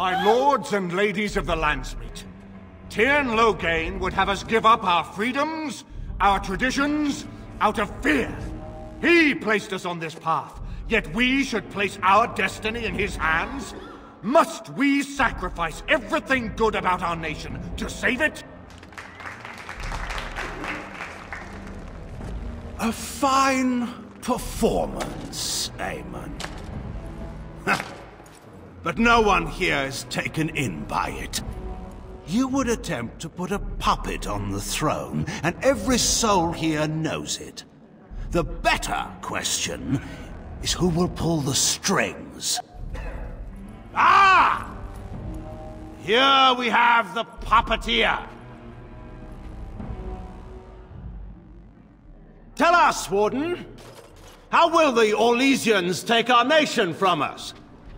My lords and ladies of the Landsmeet, Tyrn Loghain would have us give up our freedoms, our traditions, out of fear. He placed us on this path, yet we should place our destiny in his hands? Must we sacrifice everything good about our nation to save it? A fine performance, Aemon. But no one here is taken in by it. You would attempt to put a puppet on the throne, and every soul here knows it. The better question is who will pull the strings. Ah! Here we have the puppeteer. Tell us, Warden, how will the Orlesians take our nation from us?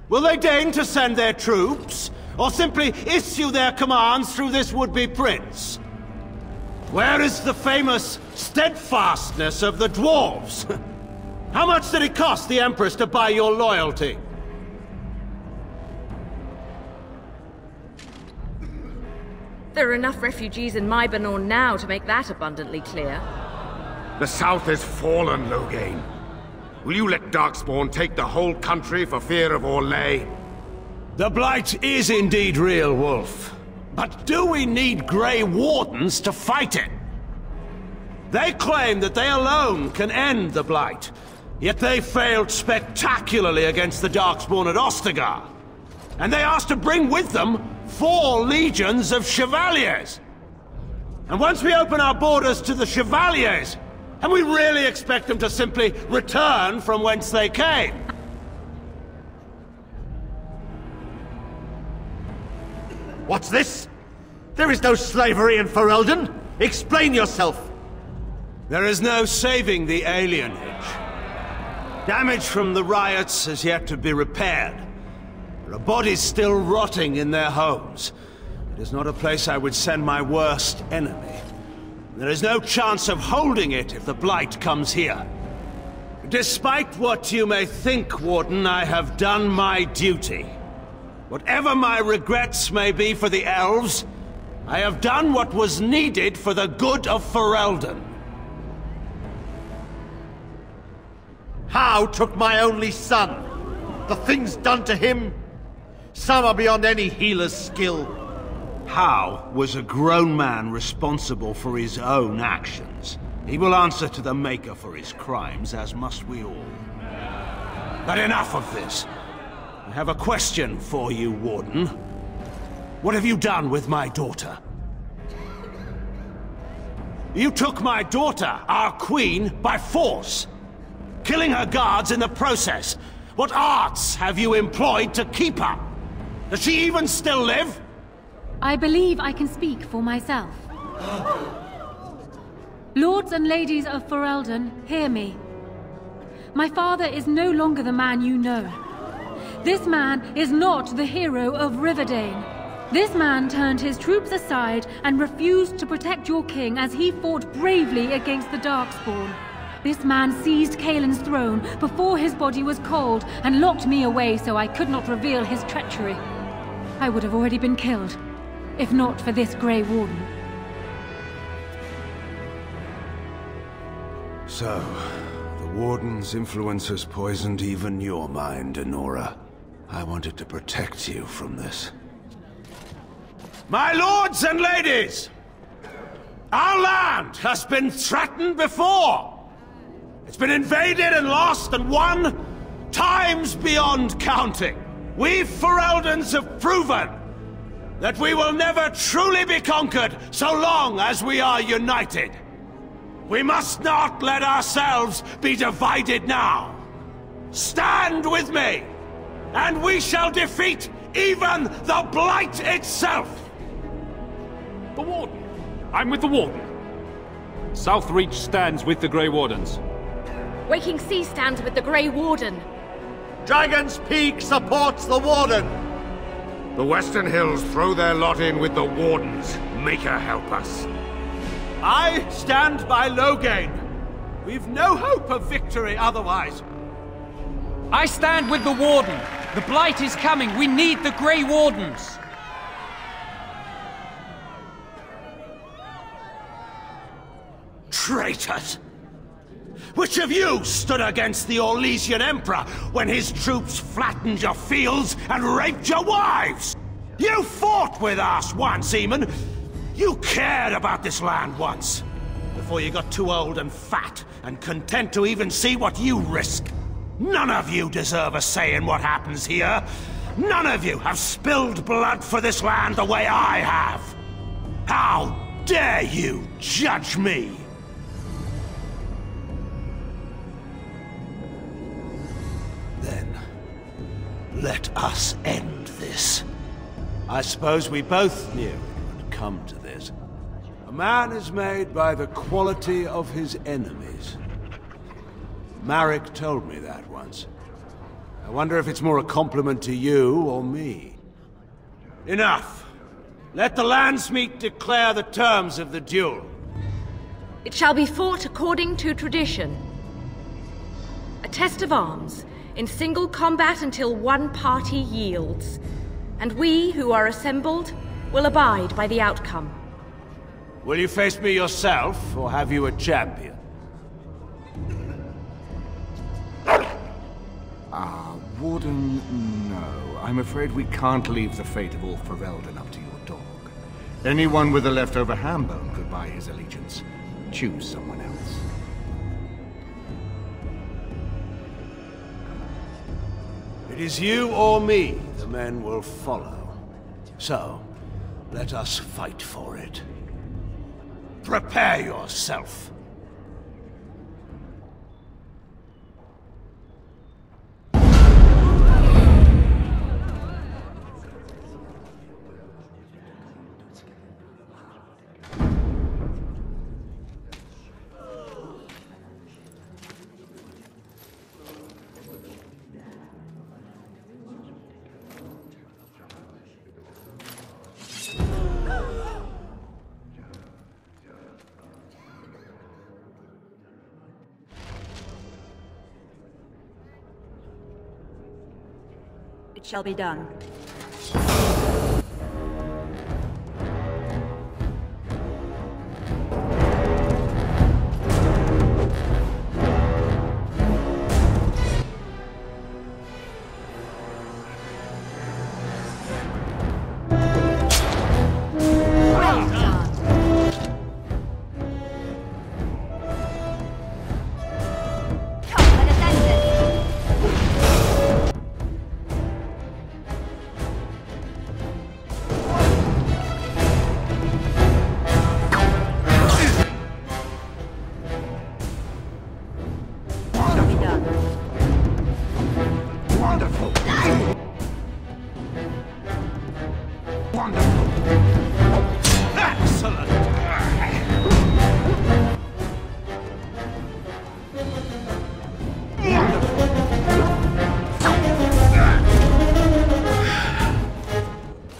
Will they deign to send their troops, or simply issue their commands through this would-be prince? Where is the famous steadfastness of the dwarves? How much did it cost the Empress to buy your loyalty? There are enough refugees in Mybanor now to make that abundantly clear. The South is fallen, Loghain. Will you let Darkspawn take the whole country for fear of Orlais? The Blight is indeed real, Wolf. But do we need Grey Wardens to fight it? They claim that they alone can end the Blight, yet they failed spectacularly against the Darkspawn at Ostagar. And they asked to bring with them 4 legions of Chevaliers. And once we open our borders to the Chevaliers, and we really expect them to simply return from whence they came? What's this? There is no slavery in Fereldon! Explain yourself! There is no saving the alienage. Damage from the riots has yet to be repaired. There are bodies still rotting in their homes. It is not a place I would send my worst enemy. There is no chance of holding it if the Blight comes here. Despite what you may think, Warden, I have done my duty. Whatever my regrets may be for the elves, I have done what was needed for the good of Fereldon. How took my only son? The things done to him? Some are beyond any healer's skill. How was a grown man responsible for his own actions? He will answer to the Maker for his crimes, as must we all. But enough of this. I have a question for you, Warden. What have you done with my daughter? You took my daughter, our queen, by force, killing her guards in the process. What arts have you employed to keep her? Does she even still live? I believe I can speak for myself. Lords and ladies of Fereldon, hear me. My father is no longer the man you know. This man is not the hero of Riverdane. This man turned his troops aside and refused to protect your king as he fought bravely against the Darkspawn. This man seized Kaelin's throne before his body was cold and locked me away so I could not reveal his treachery. I would have already been killed, if not for this Grey Warden. So, the Warden's influence has poisoned even your mind, Enora. I wanted to protect you from this. My lords and ladies! Our land has been threatened before! It's been invaded and lost and won times beyond counting. We Fereldons have proven that we will never truly be conquered so long as we are united. We must not let ourselves be divided now. Stand with me, and we shall defeat even the Blight itself! The Warden. I'm with the Warden. Southreach stands with the Grey Wardens. Waking Sea stands with the Grey Warden. Dragon's Peak supports the Warden! The Western Hills throw their lot in with the Wardens. Maker help us. I stand by Loghain. We've no hope of victory otherwise. I stand with the Warden. The Blight is coming! We need the Grey Wardens! Traitors! Which of you stood against the Orlesian Emperor when his troops flattened your fields and raped your wives? You fought with us once, Eamon! You cared about this land once! Before you got too old and fat and content to even see what you risk. None of you deserve a say in what happens here. None of you have spilled blood for this land the way I have. How dare you judge me? Then, let us end this. I suppose we both knew it would come to this. A man is made by the quality of his enemies. Marek told me that once. I wonder if it's more a compliment to you or me. Enough! Let the Landsmeet declare the terms of the duel. It shall be fought according to tradition. A test of arms, in single combat until one party yields. And we, who are assembled, will abide by the outcome. Will you face me yourself, or have you a champion? Warden, no. I'm afraid we can't leave the fate of all Fereldon up to your dog. Anyone with a leftover ham bone could buy his allegiance. Choose someone else. It is you or me the men will follow. So, let us fight for it. Prepare yourself. It shall be done.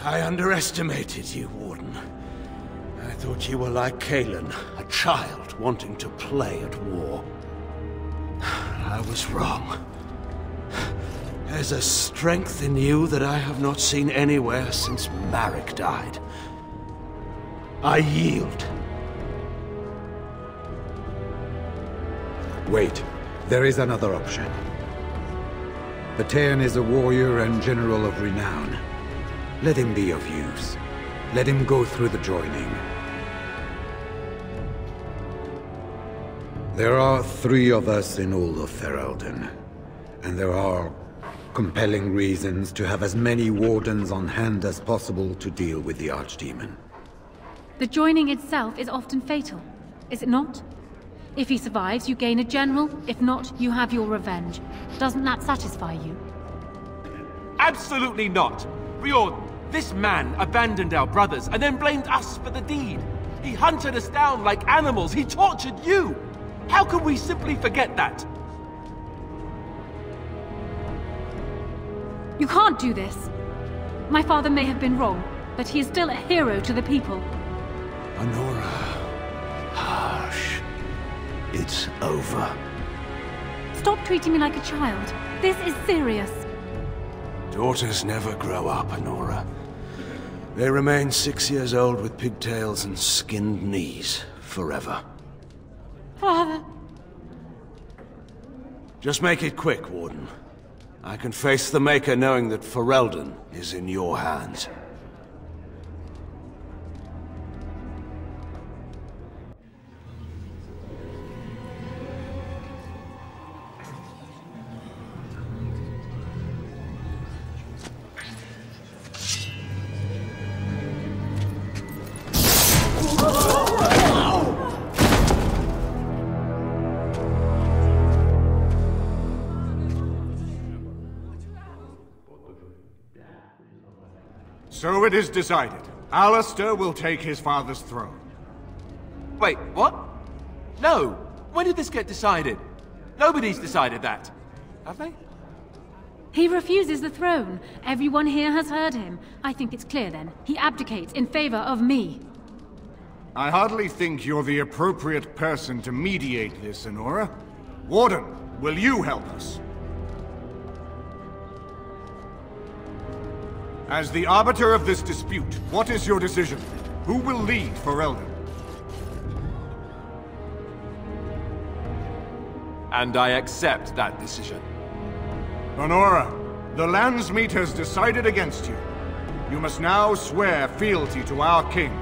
I underestimated you, Warden. I thought you were like Kalen, a child wanting to play at war. I was wrong. There's a strength in you that I have not seen anywhere since Marek died. I yield. Wait. There is another option. Patean is a warrior and general of renown. Let him be of use. Let him go through the joining. There are 3 of us in all of Fereldon, and there are compelling reasons to have as many wardens on hand as possible to deal with the Archdemon. The joining itself is often fatal, is it not? If he survives, you gain a general. If not, you have your revenge. Doesn't that satisfy you? Absolutely not! Riordan, this man abandoned our brothers and then blamed us for the deed. He hunted us down like animals. He tortured you! How can we simply forget that? You can't do this. My father may have been wrong, but he is still a hero to the people. Honora. Hush. It's over. Stop treating me like a child. This is serious. Daughters never grow up, Honora. They remain 6 years old with pigtails and skinned knees forever. Father! Just make it quick, Warden. I can face the Maker knowing that Fereldon is in your hands. So it is decided. Alistair will take his father's throne. Wait, what? No! When did this get decided? Nobody's decided that. Have they? He refuses the throne. Everyone here has heard him. I think it's clear then. He abdicates in favor of me. I hardly think you're the appropriate person to mediate this, Honora. Warden, will you help us? As the arbiter of this dispute, what is your decision? Who will lead Fereldon? And I accept that decision. Honora, the Landsmeet has decided against you. You must now swear fealty to our king,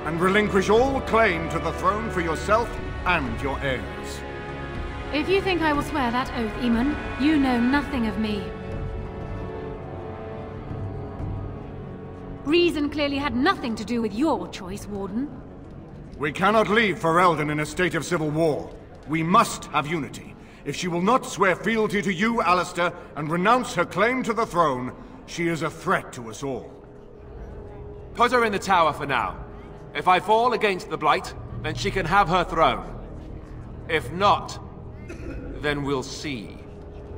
and relinquish all claim to the throne for yourself and your heirs. If you think I will swear that oath, Eamon, you know nothing of me. Reason clearly had nothing to do with your choice, Warden. We cannot leave Fereldon in a state of civil war. We must have unity. If she will not swear fealty to you, Alistair, and renounce her claim to the throne, she is a threat to us all. Put her in the tower for now. If I fall against the Blight, then she can have her throne. If not, then we'll see.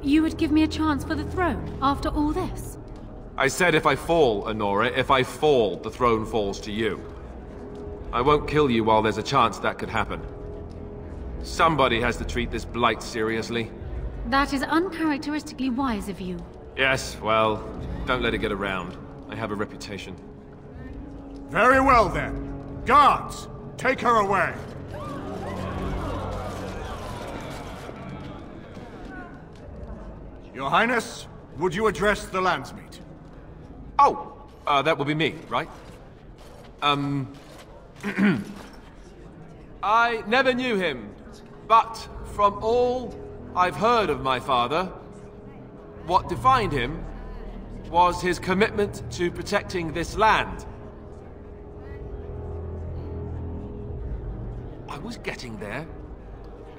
You would give me a chance for the throne after all this? I said if I fall, Honora. If I fall, the throne falls to you. I won't kill you while there's a chance that could happen. Somebody has to treat this Blight seriously. That is uncharacteristically wise of you. Yes, well, don't let it get around. I have a reputation. Very well then. Guards, take her away. Your Highness, would you address the Landsmeet? Oh, that would be me, right? I never knew him, but from all I've heard of my father, what defined him was his commitment to protecting this land. I was getting there.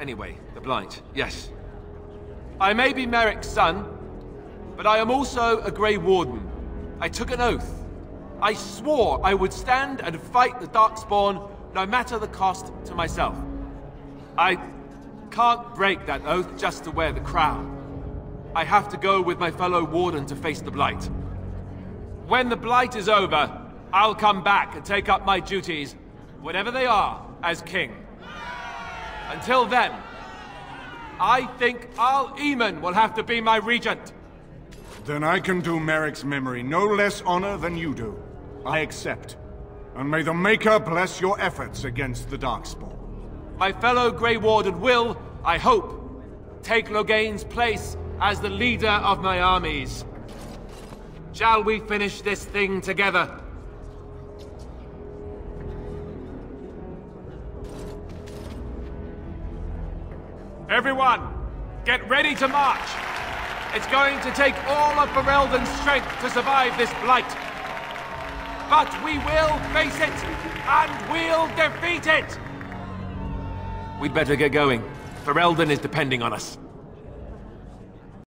Anyway, the Blight, yes. I may be Merrick's son, but I am also a Grey Warden. I took an oath. I swore I would stand and fight the Darkspawn, no matter the cost to myself. I can't break that oath just to wear the crown. I have to go with my fellow Warden to face the Blight. When the Blight is over, I'll come back and take up my duties, whatever they are, as king. Until then, I think Al Eamon will have to be my regent. Then I can do Merrick's memory no less honor than you do. I accept. And may the Maker bless your efforts against the Darkspawn. My fellow Grey Warden will, I hope, take Loghain's place as the leader of my armies. Shall we finish this thing together? Everyone, get ready to march! It's going to take all of Fereldon's strength to survive this Blight. But we will face it, and we'll defeat it! We'd better get going. Fereldon is depending on us.